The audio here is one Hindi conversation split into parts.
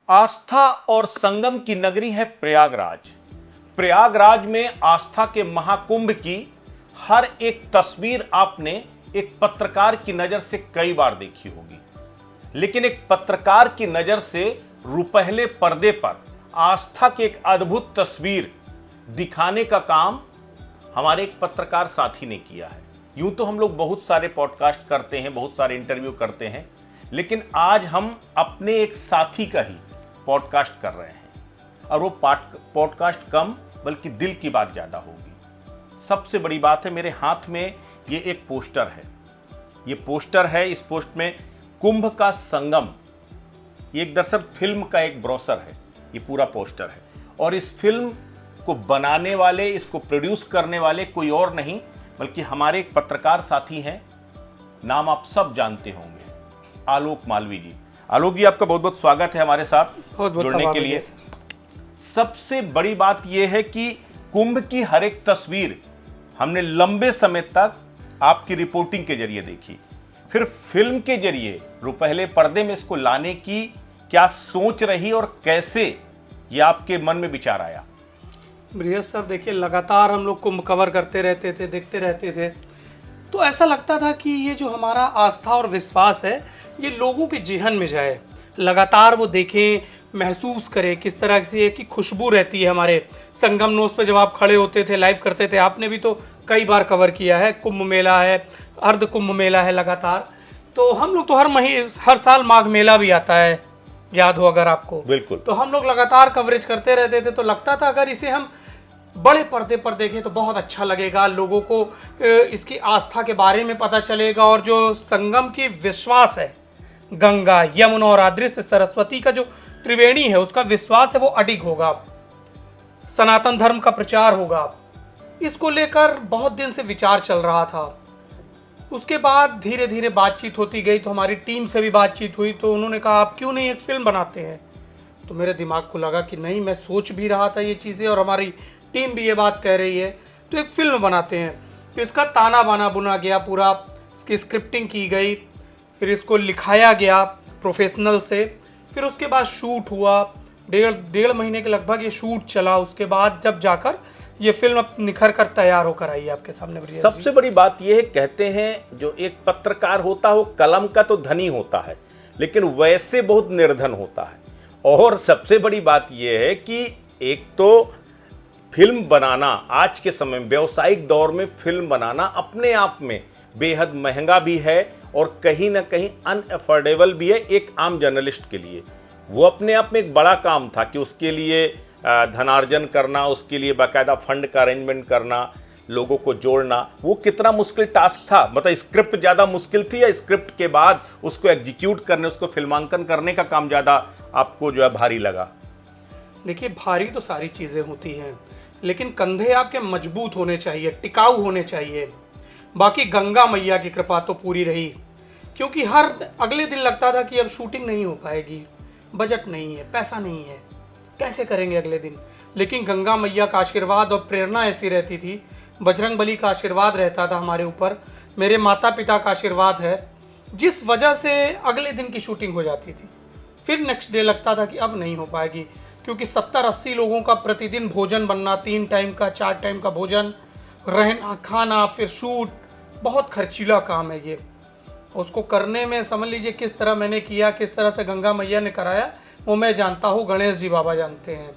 आस्था और संगम की नगरी है प्रयागराज। प्रयागराज में आस्था के महाकुंभ की हर एक तस्वीर आपने एक पत्रकार की नजर से कई बार देखी होगी, लेकिन एक पत्रकार की नजर से रुपहले पर्दे पर आस्था की एक अद्भुत तस्वीर दिखाने का काम हमारे एक पत्रकार साथी ने किया है। यूं तो हम लोग बहुत सारे पॉडकास्ट करते हैं, बहुत सारे इंटरव्यू करते हैं, लेकिन आज हम अपने एक साथी का ही पॉडकास्ट कर रहे हैं और वो पॉडकास्ट कम बल्कि दिल की बात ज्यादा होगी। सबसे बड़ी बात है, मेरे हाथ में ये एक पोस्टर है। ये पोस्टर है, इस पोस्ट में कुंभ का संगम, ये एक दरअसल फिल्म का एक ब्रोशर है, ये पूरा पोस्टर है। और इस फिल्म को बनाने वाले, इसको प्रोड्यूस करने वाले कोई और नहीं बल्कि हमारे एक पत्रकार साथी हैं, नाम आप सब जानते होंगे, आलोक मालवी जी। आलोक जी, आपका बहुत बहुत स्वागत है हमारे साथ जुड़ने के लिए। सबसे बड़ी बात यह है कि कुंभ की हर एक तस्वीर हमने लंबे समय तक आपकी रिपोर्टिंग के जरिए देखी, फिर फिल्म के जरिए रुपहले पर्दे में इसको लाने की क्या सोच रही और कैसे ये आपके मन में विचार आया? ब्रियस सर, देखिए, लगातार हम लोग कुंभ कवर करते रहते थे, देखते रहते थे, तो ऐसा लगता था कि ये जो हमारा आस्था और विश्वास है ये लोगों के जेहन में जाए, लगातार वो देखें, महसूस करें किस तरह से की खुशबू रहती है हमारे संगम नोस पे जब आप खड़े होते थे, लाइव करते थे। आपने भी तो कई बार कवर किया है, कुंभ मेला है, अर्ध कुंभ मेला है लगातार। तो हम लोग तो हर साल माघ मेला भी आता है, याद हो अगर आपको। बिल्कुल। तो हम लोग लगातार कवरेज करते रहते थे, तो लगता था अगर इसे हम बड़े पर्दे पर देखें तो बहुत अच्छा लगेगा, लोगों को इसकी आस्था के बारे में पता चलेगा, और जो संगम की विश्वास है, गंगा, यमुना और अदृश्य सरस्वती का जो त्रिवेणी है उसका विश्वास है वो अडिग होगा, सनातन धर्म का प्रचार होगा। इसको लेकर बहुत दिन से विचार चल रहा था। उसके बाद धीरे धीरे बातचीत होती गई, तो हमारी टीम से भी बातचीत हुई, तो उन्होंने कहा आप क्यों नहीं एक फिल्म बनाते हैं। तो मेरे दिमाग को लगा कि नहीं, मैं सोच भी रहा था ये चीज़ें और हमारी टीम भी ये बात कह रही है, तो एक फिल्म बनाते हैं। तो इसका ताना बाना बुना गया, पूरा इसकी स्क्रिप्टिंग की गई, फिर इसको लिखाया गया प्रोफेशनल से, फिर उसके बाद शूट हुआ, डेढ़ महीने के लगभग ये शूट चला। उसके बाद जब जाकर ये फिल्म निखर कर तैयार होकर आई है आपके सामने। सबसे बड़ी बात यह है, कहते हैं जो एक पत्रकार होता है वो कलम का तो धनी होता है, लेकिन वैसे बहुत निर्धन होता है। और सबसे बड़ी बात यह है कि एक तो फिल्म बनाना आज के समय में, व्यावसायिक दौर में फिल्म बनाना अपने आप में बेहद महंगा भी है और कहीं ना कहीं अनअफोर्डेबल भी है एक आम जर्नलिस्ट के लिए। वो अपने आप में एक बड़ा काम था कि उसके लिए धनार्जन करना, उसके लिए बाकायदा फंड का अरेंजमेंट करना, लोगों को जोड़ना, वो कितना मुश्किल टास्क था। मतलब स्क्रिप्ट ज़्यादा मुश्किल थी या स्क्रिप्ट के बाद उसको एग्जीक्यूट करने, उसको फिल्मांकन करने का काम ज़्यादा आपको जो है भारी लगा? देखिए, भारी तो सारी चीज़ें होती हैं, लेकिन कंधे आपके मजबूत होने चाहिए, टिकाऊ होने चाहिए। बाकी गंगा मैया की कृपा तो पूरी रही, क्योंकि हर अगले दिन लगता था कि अब शूटिंग नहीं हो पाएगी, बजट नहीं है, पैसा नहीं है, कैसे करेंगे अगले दिन। लेकिन गंगा मैया का आशीर्वाद और प्रेरणा ऐसी रहती थी, बजरंगबली का आशीर्वाद रहता था हमारे ऊपर, मेरे माता पिता का आशीर्वाद है, जिस वजह से अगले दिन की शूटिंग हो जाती थी। फिर नेक्स्ट डे लगता था कि अब नहीं हो पाएगी, क्योंकि 70-80 लोगों का प्रतिदिन भोजन बनना, 3 टाइम का 4 टाइम का भोजन, रहना, खाना, फिर शूट, बहुत खर्चीला काम है ये। उसको करने में समझ लीजिए किस तरह मैंने किया, किस तरह से गंगा मैया ने कराया, वो मैं जानता हूँ, गणेश जी बाबा जानते हैं।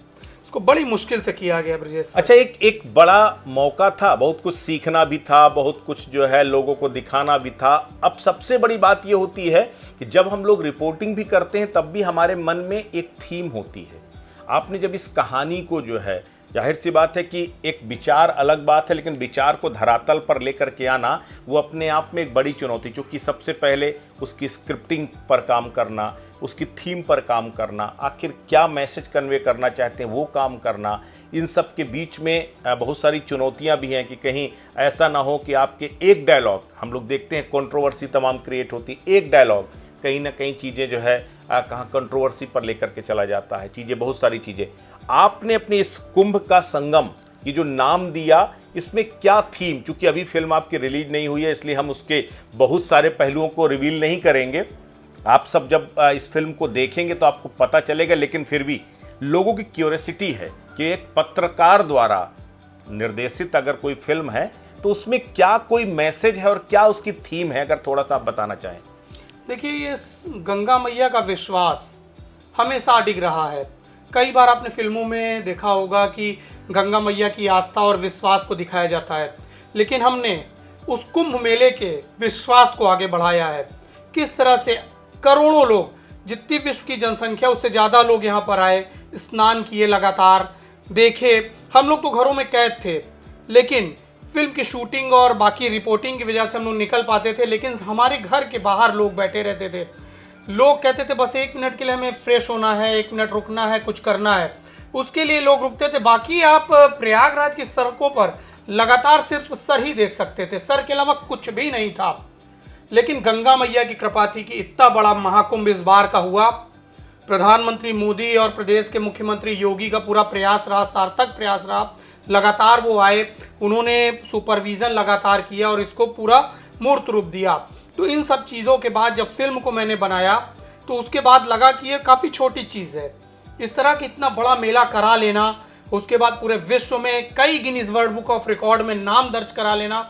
इसको बड़ी मुश्किल से किया गया ब्रजेश। अच्छा, एक बड़ा मौका था, बहुत कुछ सीखना भी था, बहुत कुछ जो है लोगों को दिखाना भी था। अब सबसे बड़ी बात ये होती है कि जब हम लोग रिपोर्टिंग भी करते हैं तब भी हमारे मन में एक थीम होती है। आपने जब इस कहानी को जो है, जाहिर सी बात है कि एक विचार अलग बात है, लेकिन विचार को धरातल पर लेकर के आना वो अपने आप में एक बड़ी चुनौती, क्योंकि सबसे पहले उसकी स्क्रिप्टिंग पर काम करना, उसकी थीम पर काम करना, आखिर क्या मैसेज कन्वे करना चाहते हैं वो काम करना, इन सब के बीच में बहुत सारी चुनौतियां भी हैं कि कहीं ऐसा ना हो कि आपके एक डायलॉग, हम लोग देखते हैं कंट्रोवर्सी तमाम क्रिएट होती, एक डायलॉग कहीं ना कहीं चीज़ें जो है कहाँ कंट्रोवर्सी पर लेकर के चला जाता है, चीज़ें, बहुत सारी चीज़ें। आपने अपने इस कुंभ का संगम, ये जो नाम दिया, इसमें क्या थीम, चूंकि अभी फिल्म आपकी रिलीज नहीं हुई है इसलिए हम उसके बहुत सारे पहलुओं को रिवील नहीं करेंगे, आप सब जब इस फिल्म को देखेंगे तो आपको पता चलेगा, लेकिन फिर भी लोगों की क्यूरियोसिटी है कि एक पत्रकार द्वारा निर्देशित अगर कोई फिल्म है तो उसमें क्या कोई मैसेज है और क्या उसकी थीम है, अगर थोड़ा सा आप बताना चाहें। देखिए, ये गंगा मैया का विश्वास हमेशा अडिग रहा है। कई बार आपने फिल्मों में देखा होगा कि गंगा मैया की आस्था और विश्वास को दिखाया जाता है, लेकिन हमने उस कुंभ मेले के विश्वास को आगे बढ़ाया है। किस तरह से करोड़ों लोग, जितनी विश्व की जनसंख्या उससे ज़्यादा लोग यहाँ पर आए, स्नान किए, लगातार देखे। हम लोग तो घरों में कैद थे, लेकिन फिल्म की शूटिंग और बाकी रिपोर्टिंग की वजह से हम लोग निकल पाते थे, लेकिन हमारे घर के बाहर लोग बैठे रहते थे। लोग कहते थे बस 1 मिनट के लिए हमें फ्रेश होना है, 1 मिनट रुकना है, कुछ करना है, उसके लिए लोग रुकते थे। बाकी आप प्रयागराज की सड़कों पर लगातार सिर्फ सर ही देख सकते थे, सर के अलावा कुछ भी नहीं था। लेकिन गंगा मैया की कृपा थी कि इतना बड़ा महाकुंभ इस बार का हुआ। प्रधानमंत्री मोदी और प्रदेश के मुख्यमंत्री योगी का पूरा प्रयास रहा, सार्थक प्रयास रहा। लगातार वो आए, उन्होंने सुपरविजन लगातार किया और इसको पूरा मूर्त रूप दिया। तो इन सब चीज़ों के बाद जब फिल्म को मैंने बनाया तो उसके बाद लगा कि ये काफ़ी छोटी चीज़ है, इस तरह की इतना बड़ा मेला करा लेना, उसके बाद पूरे विश्व में कई Guinness world book of record में नाम दर्ज करा लेना।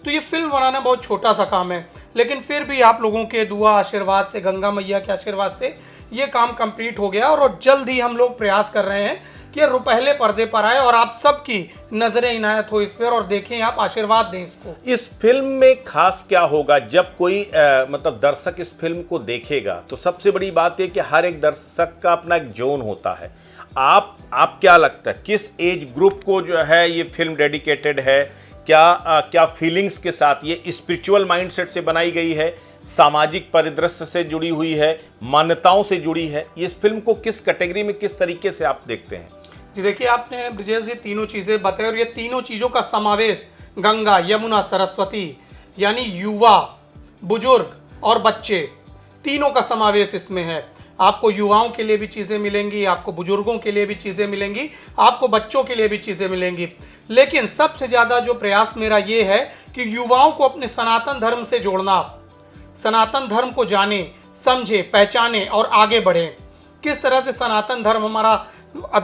तो ये फिल्म बनाना बहुत छोटा सा काम है, लेकिन फिर भी आप लोगों के दुआ आशीर्वाद से, गंगा मैया के आशीर्वाद से ये काम कंप्लीट हो गया और जल्द ही हम लोग प्रयास कर रहे हैं कि पहले पर्दे पर आए और आप सबकी नजरें इनायत हो इस पर और देखें, आप आशीर्वाद दें इसको। इस फिल्म में खास क्या होगा जब कोई मतलब दर्शक इस फिल्म को देखेगा, तो सबसे बड़ी बात है कि हर एक दर्शक का अपना एक जोन होता है। आप क्या लगता है किस एज ग्रुप को जो है ये फिल्म डेडिकेटेड है? क्या फीलिंग्स के साथ ये स्पिरिचुअल माइंडसेट से बनाई गई है, सामाजिक परिदृश्य से जुड़ी हुई है, मान्यताओं से जुड़ी है? इस फिल्म को किस कैटेगरी में, किस तरीके से आप देखते हैं? जी देखिए, आपने ब्रजेश जी तीनों चीज़ें बताई और ये तीनों चीज़ों का समावेश गंगा, यमुना, सरस्वती, यानी युवा, बुजुर्ग और बच्चे, तीनों का समावेश इसमें है। आपको युवाओं के लिए भी चीज़ें मिलेंगी, आपको बुजुर्गों के लिए भी चीज़ें मिलेंगी, आपको बच्चों के लिए भी चीज़ें मिलेंगी। लेकिन सबसे ज़्यादा जो प्रयास मेरा ये है कि युवाओं को अपने सनातन धर्म से जोड़ना, सनातन धर्म को जाने, समझे, पहचाने और आगे बढ़े। किस तरह से सनातन धर्म हमारा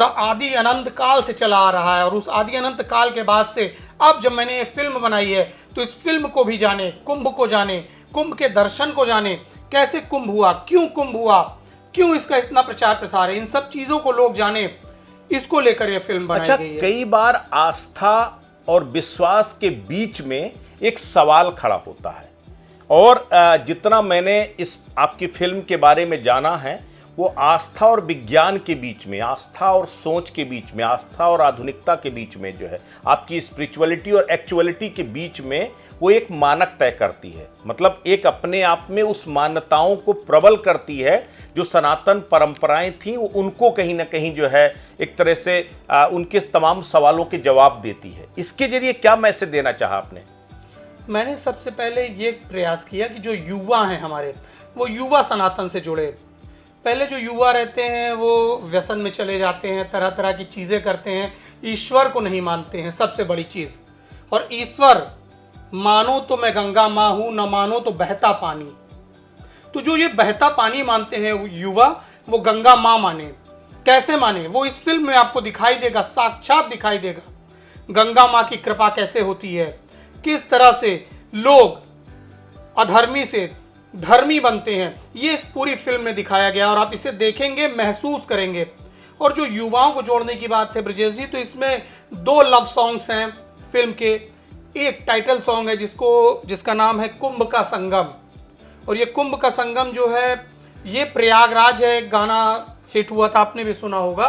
आदि अनंत काल से चला आ रहा है और उस आदि अनंत काल के बाद से अब जब मैंने ये फिल्म बनाई है तो इस फिल्म को भी जाने, कुंभ को जाने, कुंभ के दर्शन को जाने, कैसे कुंभ हुआ, क्यों इसका इतना प्रचार प्रसार है, इन सब चीज़ों को लोग जाने, इसको लेकर ये फिल्म बनाई गई है। कई बार आस्था और विश्वास के बीच में एक सवाल खड़ा होता है और जितना मैंने इस आपकी फिल्म के बारे में जाना है, वो आस्था और विज्ञान के बीच में, आस्था और सोच के बीच में, आस्था और आधुनिकता के बीच में जो है, आपकी स्पिरिचुअलिटी और एक्चुअलिटी के बीच में वो एक मानक तय करती है। मतलब एक अपने आप में उस मान्यताओं को प्रबल करती है जो सनातन परंपराएं थी, उनको कहीं ना कहीं जो है एक तरह से उनके तमाम सवालों के जवाब देती है। इसके जरिए क्या मैसेज देना चाहा आपने? मैंने सबसे पहले ये प्रयास किया कि जो युवा हैं हमारे, वो युवा सनातन से जुड़े। पहले जो युवा रहते हैं वो व्यसन में चले जाते हैं, तरह तरह की चीज़ें करते हैं, ईश्वर को नहीं मानते हैं, सबसे बड़ी चीज़। और ईश्वर मानो तो मैं गंगा माँ हूँ, न मानो तो बहता पानी। तो जो ये बहता पानी मानते हैं युवा, वो गंगा माँ माने। कैसे माने, वो इस फिल्म में आपको दिखाई देगा, साक्षात दिखाई देगा गंगा माँ की कृपा कैसे होती है, किस तरह से लोग अधर्मी से धर्मी बनते हैं। ये इस पूरी फिल्म में दिखाया गया और आप इसे देखेंगे, महसूस करेंगे। और जो युवाओं को जोड़ने की बात है ब्रजेश जी, तो इसमें 2 लव सॉन्ग्स हैं फिल्म के। एक टाइटल सॉन्ग है जिसका नाम है कुंभ का संगम, और ये कुंभ का संगम जो है ये प्रयागराज है, गाना हिट हुआ था, आपने भी सुना होगा।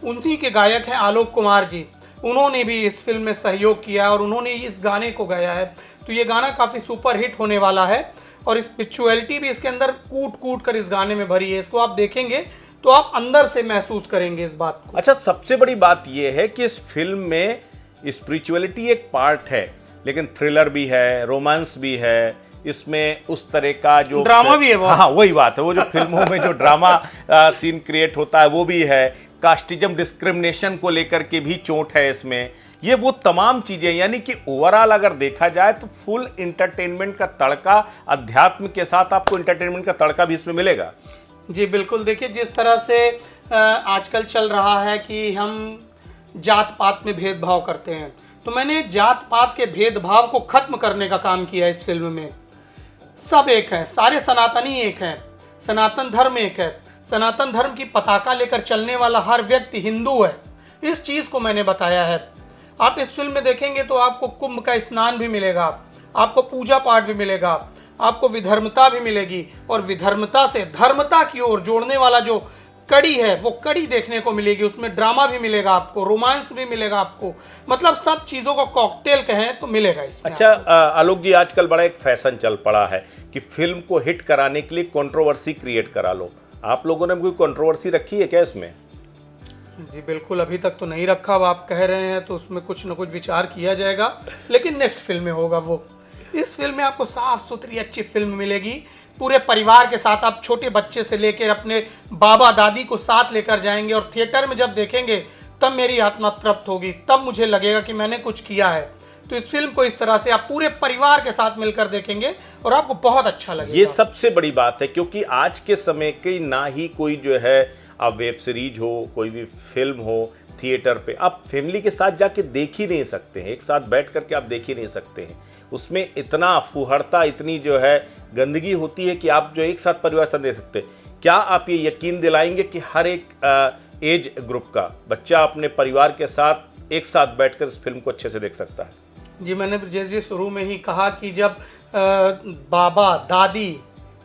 उन्हीं के गायक हैं आलोक कुमार जी, उन्होंने भी इस फिल्म में सहयोग किया और उन्होंने इस गाने को गाया है। तो ये गाना काफ़ी सुपर हिट होने वाला है और स्पिरिचुअलिटी भी इसके अंदर कूट कर इस गाने में भरी है। इसको आप देखेंगे तो आप अंदर से महसूस करेंगे इस बात को। अच्छा, सबसे बड़ी बात यह है कि इस फिल्म में स्पिरिचुअलिटी एक पार्ट है, लेकिन थ्रिलर भी है, रोमांस भी है, इसमें उस तरह का जो ड्रामा भी है। हाँ, वही बात है, वो जो फिल्मों में जो ड्रामा सीन क्रिएट होता है वो भी है। कास्टिज्म डिस्क्रिमिनेशन को लेकर के भी चोट है इसमें, ये वो तमाम चीजें, यानी कि ओवरऑल अगर देखा जाए तो फुल इंटरटेनमेंट का तड़का, अध्यात्म के साथ आपको इंटरटेनमेंट का तड़का भी इसमें मिलेगा। जी बिल्कुल, देखिए जिस तरह से आजकल चल रहा है कि हम जात पात में भेदभाव करते हैं, तो मैंने जात पात के भेदभाव को खत्म करने का काम किया है इस फिल्म में। सब एक है, सारे सनातनी एक हैं, सनातन धर्म एक है, सनातन धर्म की पताका लेकर चलने वाला हर व्यक्ति हिंदू है। इस चीज़ को मैंने बताया है। आप इस फिल्म में देखेंगे तो आपको कुंभ का स्नान भी मिलेगा, आपको पूजा पाठ भी मिलेगा, आपको विधर्मता भी मिलेगी, और विधर्मता से धर्मता की ओर जोड़ने वाला जो कड़ी है वो कड़ी देखने को मिलेगी। उसमें ड्रामा भी मिलेगा आपको, रोमांस भी मिलेगा आपको, मतलब सब चीज़ों को कॉकटेल कहें तो मिलेगा इसमें। अच्छा आलोक जी, आजकल बड़ा एक फैशन चल पड़ा है कि फिल्म को हिट कराने के लिए कंट्रोवर्सी क्रिएट करा लो। आप लोगों ने कोई कंट्रोवर्सी रखी है क्या इसमें? जी बिल्कुल, अभी तक तो नहीं रखा। अब आप कह रहे हैं तो उसमें कुछ ना कुछ विचार किया जाएगा, लेकिन नेक्स्ट फिल्म में होगा वो। इस फिल्म में आपको साफ सुथरी अच्छी फिल्म मिलेगी, पूरे परिवार के साथ। आप छोटे बच्चे से लेकर अपने बाबा दादी को साथ लेकर जाएंगे, और थिएटर में जब देखेंगे तब मेरी आत्मा तृप्त होगी, तब मुझे लगेगा कि मैंने कुछ किया है। तो इस फिल्म को इस तरह से आप पूरे परिवार के साथ मिलकर देखेंगे और आपको बहुत अच्छा लगेगा। ये सबसे बड़ी बात है, क्योंकि आज के समय की ना ही कोई जो है आप वेब सीरीज हो, कोई भी फिल्म हो, थिएटर पे आप फैमिली के साथ जाके देख ही नहीं सकते हैं, एक साथ बैठ करके आप देख ही नहीं सकते हैं। उसमें इतना फुहड़ता, इतनी जो है गंदगी होती है कि आप जो एक साथ परिवार साथ देख सकते हैं। क्या आप ये यकीन दिलाएंगे कि हर एक एज ग्रुप का बच्चा अपने परिवार के साथ एक साथ बैठकर इस फिल्म को अच्छे से देख सकता है? जी, मैंने जैसे शुरू में ही कहा कि जब बाबा दादी,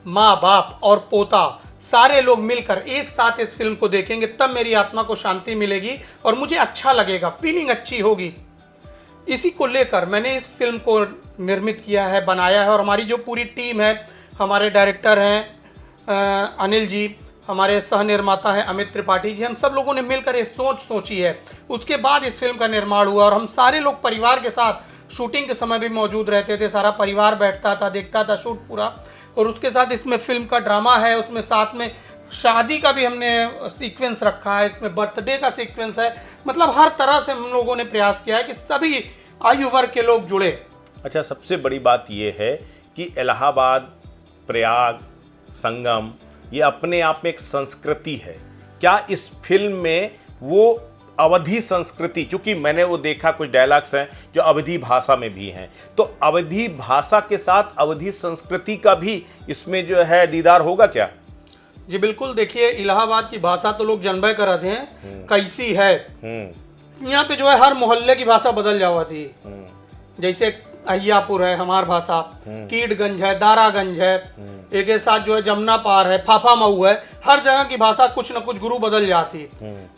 माँ बाप और पोता सारे लोग मिलकर एक साथ इस फिल्म को देखेंगे, तब मेरी आत्मा को शांति मिलेगी और मुझे अच्छा लगेगा, फीलिंग अच्छी होगी। इसी को लेकर मैंने इस फिल्म को निर्मित किया है, बनाया है, और हमारी जो पूरी टीम है, हमारे डायरेक्टर हैं अनिल जी, हमारे सह निर्माता हैं अमित त्रिपाठी जी, हम सब लोगों ने मिलकर ये सोची है। उसके बाद इस फिल्म का निर्माण हुआ, और हम सारे लोग परिवार के साथ शूटिंग के समय भी मौजूद रहते थे। सारा परिवार बैठता था, देखता था शूट पूरा। और उसके साथ इसमें फिल्म का ड्रामा है, उसमें साथ में शादी का भी हमने सीक्वेंस रखा है, इसमें बर्थडे का सीक्वेंस है। मतलब हर तरह से हम लोगों ने प्रयास किया है कि सभी आयु वर्ग के लोग जुड़े। अच्छा, सबसे बड़ी बात यह है कि इलाहाबाद, प्रयाग, संगम, ये अपने आप में एक संस्कृति है। क्या इस फिल्म में वो अवधी संस्कृति, क्योंकि मैंने वो देखा कुछ डायलॉग्स हैं जो अवधी भाषा में भी हैं, तो अवधी भाषा के साथ अवधी संस्कृति का भी इसमें जो है दीदार होगा क्या? जी बिल्कुल, देखिए इलाहाबाद की भाषा तो लोग जनबे कर रहे हैं कैसी है। यहाँ पे जो है हर मोहल्ले की भाषा बदल जावा थी। जैसे अहियापुर है हमार भाषा, कीटगंज है, दारागंज है, एक के साथ जो है जमुना पार है, फाफा मऊ है, हर जगह की भाषा कुछ न कुछ गुरु बदल जाती।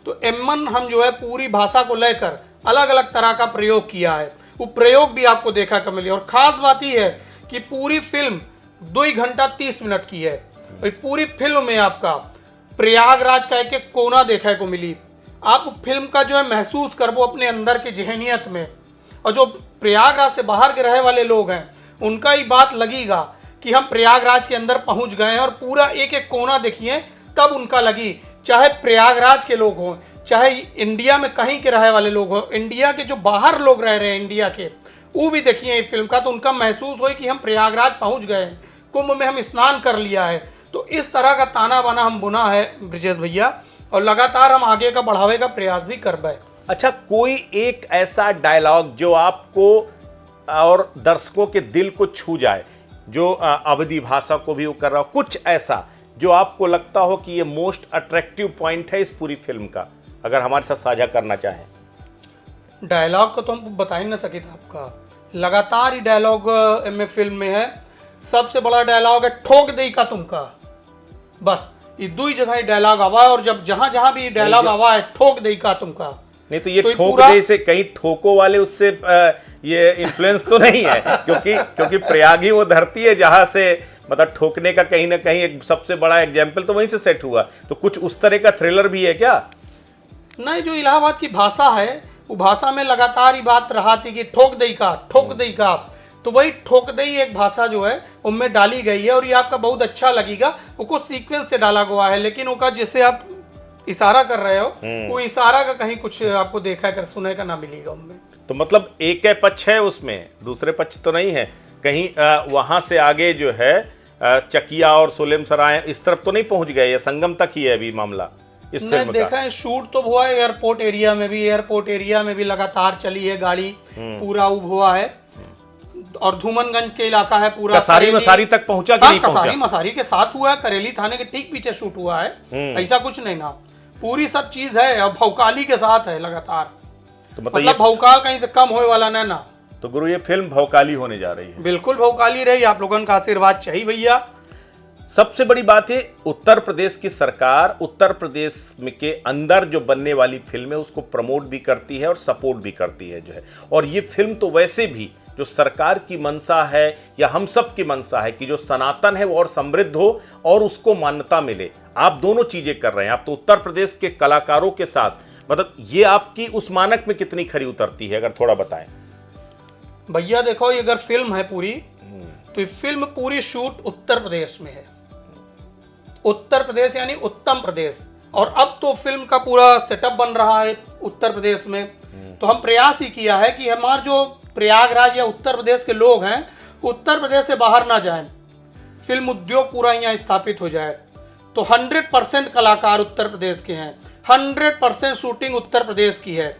तो एमन हम जो है पूरी भाषा को लेकर अलग अलग तरह का प्रयोग किया है। वो प्रयोग भी आपको देखा का मिले। और खास बात यह है कि पूरी फिल्म 2 घंटा 30 मिनट की है। और पूरी फिल्म में आपका प्रयागराज का एक एक कोना देखने को मिली। आप फिल्म का जो है महसूस कर वो अपने अंदर की जहनियत में। और जो प्रयागराज से बाहर के रहे वाले लोग हैं उनका ही बात लगेगा कि हम प्रयागराज के अंदर पहुंच गए हैं, और पूरा एक एक कोना देखिए तब उनका लगी। चाहे प्रयागराज के लोग हों, चाहे इंडिया में कहीं के रहे वाले लोग हों, इंडिया के जो बाहर लोग रह रहे हैं इंडिया के, वो भी देखिए इस फिल्म का, तो उनका महसूस हो कि हम प्रयागराज पहुंच गए हैं, कुंभ में हम स्नान कर लिया है। तो इस तरह का ताना बाना हम बुना है ब्रिजेश भैया, और लगातार हम आगे का बढ़ावे का प्रयास भी कर रहे हैं। अच्छा, कोई एक ऐसा डायलॉग जो आपको और दर्शकों के दिल को छू जाए, जो अवधी भाषा को भी वो कर रहा हो, कुछ ऐसा जो आपको लगता हो कि ये मोस्ट अट्रैक्टिव पॉइंट है इस पूरी फिल्म का, अगर हमारे साथ साझा करना चाहें? डायलॉग को तो हम बता ही ना सके था आपका, लगातार ही डायलॉग में फिल्म में है। सबसे बड़ा डायलॉग है ठोक दे का तुमका, बस ये 2 जगह ही डायलॉग आवा है, और जब जहां जहां भी डायलॉग आवा है ठोक दे का तुमका। नहीं तो ये तो ठोक दे से कहीं ठोको वाले उससे ये इन्फ्लुएंस तो नहीं है? क्योंकि प्रयाग ही वो धरती है जहां से मतलब ठोकने का कहीं ना कहीं एक सबसे बड़ा एग्जाम्पल तो वहीं से सेट हुआ। तो कुछ उस तरह का थ्रिलर भी है क्या? नहीं, जो इलाहाबाद की भाषा है वो भाषा में लगातार ही बात रहा थी कि ठोक दई का, तो वही ठोक दई एक भाषा जो है उनमें डाली गई है। और ये आपका बहुत अच्छा लगेगा, वो सीक्वेंस से डाला हुआ है, लेकिन वो जैसे आप इशारा कर रहे हो वो इशारा का कहीं कुछ आपको देखा कर सुने का ना मिलेगा उनमें। तो मतलब एक है पक्ष है उसमें, दूसरे पक्ष तो नहीं है कहीं वहां से आगे जो है चकिया और सोलेम सराय इस तरफ तो नहीं पहुंच गए, ये संगम तक ही है अभी मामला इस फिल्म का। देखा है शूट तो हुआ है एयरपोर्ट एरिया में भी लगातार चली है गाड़ी, पूरा उब हुआ है। और धूमनगंज के इलाका है पूरा, कसारी मसारी तक पहुंचा कि नहीं पहुंचा? कसारी मसारी के साथ हुआ है, करेली थाने के ठीक पीछे शूट हुआ है, ऐसा कुछ नहीं ना, पूरी सब चीज है। और भौकाली के साथ है लगातार, तो मतलब भौकाल कहीं से कम होने वाला ना। तो गुरु ये फिल्म भौकाली होने जा रही है। बिल्कुल भौकाली रही, आप लोगों का आशीर्वाद चाहिए भैया। सबसे बड़ी बात है उत्तर प्रदेश की सरकार उत्तर प्रदेश में के अंदर जो बनने वाली फिल्म है उसको प्रमोट भी करती है और सपोर्ट भी करती है जो है। और ये फिल्म तो वैसे भी जो सरकार की मंशा है या हम सब की मंशा है कि जो सनातन है वो और समृद्ध हो और उसको मान्यता मिले, आप दोनों चीजें कर रहे हैं। आप तो उत्तर प्रदेश के कलाकारों के साथ, मतलब ये आपकी उस मानक में कितनी खरी उतरती है, अगर थोड़ा बताएं। भैया देखो, ये अगर फिल्म है पूरी, तो ये फिल्म पूरी शूट उत्तर प्रदेश में है। उत्तर प्रदेश यानी उत्तम प्रदेश। और अब तो फिल्म का पूरा सेटअप बन रहा है उत्तर प्रदेश में। तो हम प्रयास ही किया है कि हमारे जो प्रयागराज या उत्तर प्रदेश के लोग हैं, उत्तर प्रदेश से बाहर ना जाएं, फिल्म उद्योग पूरा यहाँ स्थापित हो जाए। तो 100% कलाकार उत्तर प्रदेश के हैं, 100% शूटिंग उत्तर प्रदेश की है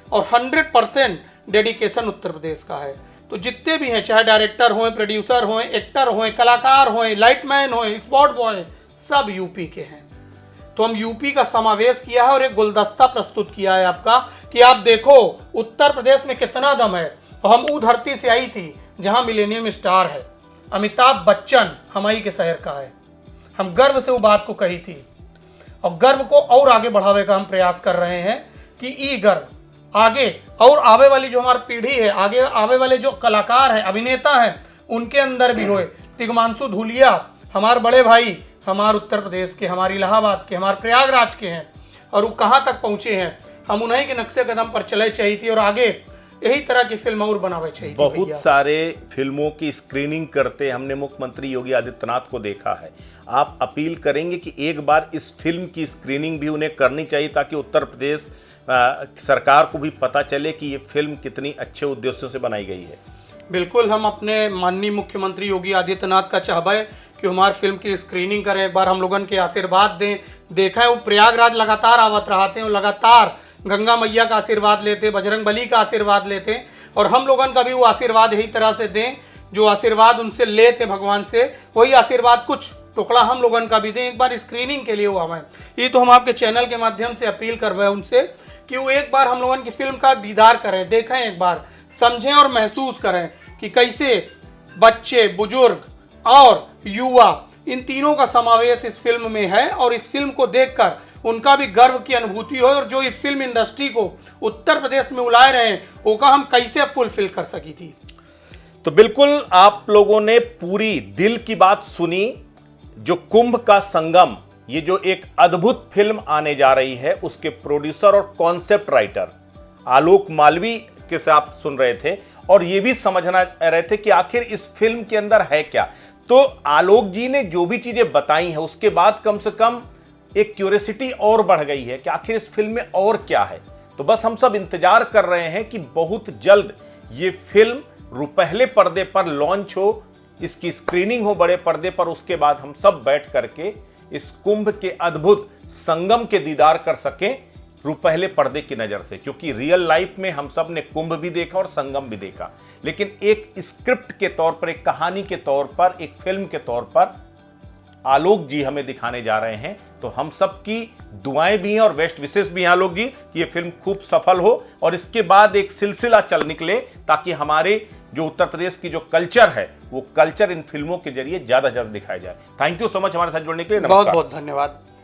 और 100% डेडिकेशन उत्तर प्रदेश का है। तो जितने भी हैं, चाहे डायरेक्टर हों, प्रोड्यूसर हों, एक्टर हों, कलाकार हों, लाइटमैन हों, स्पॉट बॉय, सब यूपी के हैं। तो हम यूपी का समावेश किया है और एक गुलदस्ता प्रस्तुत किया है आपका कि आप देखो उत्तर प्रदेश में कितना दम है। तो हम वो धरती से आई थी जहां मिलेनियम स्टार है, अमिताभ बच्चन हमारी के शहर का है। हम गर्व से वो बात को कही थी और गर्व को और आगे बढ़ावे का हम प्रयास कर रहे हैं कि ये गर्व आगे और आवे वाली जो हमारी पीढ़ी है, आगे आवे वाले जो कलाकार हैं, अभिनेता हैं, उनके अंदर भी होए। तिग्मांशु धूलिया हमारे बड़े भाई, हमारे उत्तर प्रदेश के, हमारे इलाहाबाद के, हमारे प्रयागराज के हैं और वो कहाँ तक पहुँचे हैं। हम उन्हीं के नक्शे कदम पर चले चाहिए थी और आगे यही तरह की फिल्म और बनावे चाहिए। बहुत सारे फिल्मों की स्क्रीनिंग करते हमने मुख्यमंत्री योगी आदित्यनाथ को देखा है। आप अपील करेंगे कि एक बार इस फिल्म की स्क्रीनिंग भी उन्हें करनी चाहिए ताकि उत्तर प्रदेश सरकार को भी पता चले कि ये फिल्म कितनी अच्छे उद्देश्यों से बनाई गई है। बिल्कुल, हम अपने माननीय मुख्यमंत्री योगी आदित्यनाथ का चाहबे कि हमारे फिल्म की स्क्रीनिंग करें, एक बार हम लोगों के आशीर्वाद दें। देखा है वो प्रयागराज लगातार आवत रहते हैं, लगातार गंगा मैया का आशीर्वाद लेते, बजरंग बली का आशीर्वाद लेते, और हम लोगों का भी वो आशीर्वाद यही तरह से दें जो आशीर्वाद उनसे लेते भगवान से, वही आशीर्वाद कुछ टुकड़ा हम लोगों का भी दें। एक बार स्क्रीनिंग के लिए वो हमें, ये तो हम आपके चैनल के माध्यम से अपील कर रहे हैं उनसे कि वो एक बार हम लोगों की फिल्म का दीदार करें, देखें, एक बार समझें और महसूस करें कि कैसे बच्चे, बुजुर्ग और युवा, इन तीनों का समावेश इस फिल्म में है और इस फिल्म को देखकर उनका भी गर्व की अनुभूति हो और जो इस फिल्म इंडस्ट्री को उत्तर प्रदेश में उलाए रहे हैं वो का हम कैसे फुलफिल कर सकी थी। तो बिल्कुल आप लोगों ने पूरी दिल की बात सुनी। जो कुंभ का संगम, ये जो एक अद्भुत फिल्म आने जा रही है, उसके प्रोड्यूसर और कॉन्सेप्ट राइटर आलोक मालवी के से आप सुन रहे थे और ये भी समझना रहे थे कि आखिर इस फिल्म के अंदर है क्या। तो आलोक जी ने जो भी चीजें बताई हैं उसके बाद कम से कम एक क्यूरियोसिटी और बढ़ गई है कि आखिर इस फिल्म में और क्या है। तो बस हम सब इंतजार कर रहे हैं कि बहुत जल्द ये फिल्म रुपहले पर्दे पर लॉन्च हो, इसकी स्क्रीनिंग हो बड़े पर्दे पर, उसके बाद हम सब बैठ करके इस कुंभ के अद्भुत संगम के दीदार कर सकें रुपहले पर्दे की नजर से। क्योंकि रियल लाइफ में हम सब ने कुंभ भी देखा और संगम भी देखा, लेकिन एक स्क्रिप्ट के तौर पर, एक कहानी के तौर पर, एक फिल्म के तौर पर आलोक जी हमें दिखाने जा रहे हैं। तो हम सब की दुआएं भी हैं और बेस्ट विशेष भी हैं आलोक जी, ये फिल्म खूब सफल हो और इसके बाद एक सिलसिला चल निकले ताकि हमारे जो उत्तर प्रदेश की जो कल्चर है वो कल्चर इन फिल्मों के जरिए ज्यादा ज्यादा दिखाया जाए। थैंक यू सो मच हमारे साथ जुड़ने के लिए। बहुत बहुत धन्यवाद।